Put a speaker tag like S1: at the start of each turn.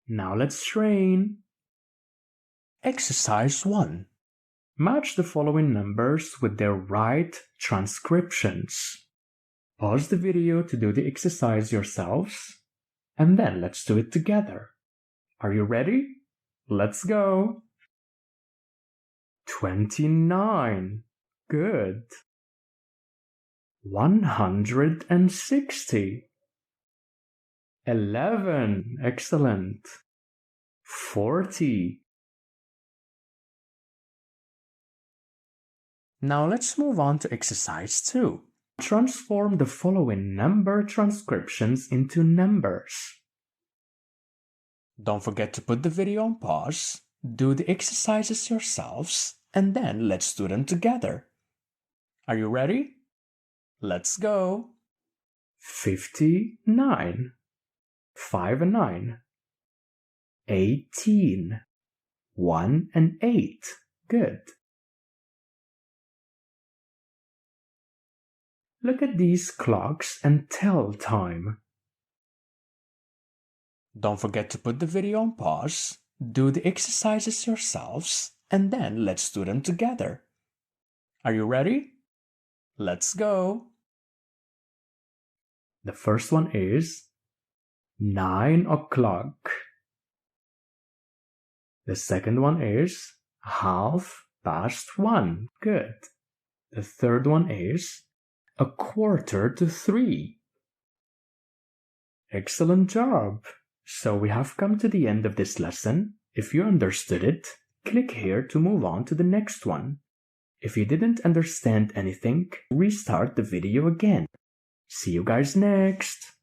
S1: Now let's train. Exercise 1. Match the following numbers with their right transcriptions. Pause the video to do the exercise yourselves, and then let's do it together. Are you ready? Let's go! 29. Good. 160. 11. Excellent. 40. Now let's move on to exercise 2. Transform the following number transcriptions into numbers. Don't forget to put the video on pause, do the exercises yourselves, and then let's do them together. Are you ready? Let's go! 59. 5 and 9. 18. 1 and 8. Good. Look at these clocks and tell time. Don't forget to put the video on pause, do the exercises yourselves, and then let's do them together. Are you ready? Let's go! The first one is 9 o'clock. The second one is 1:30. Good. The third one is 2:45. Excellent job! So we have come to the end of this lesson. If you understood it, click here to move on to the next one. If you didn't understand anything, restart the video again. See you guys next!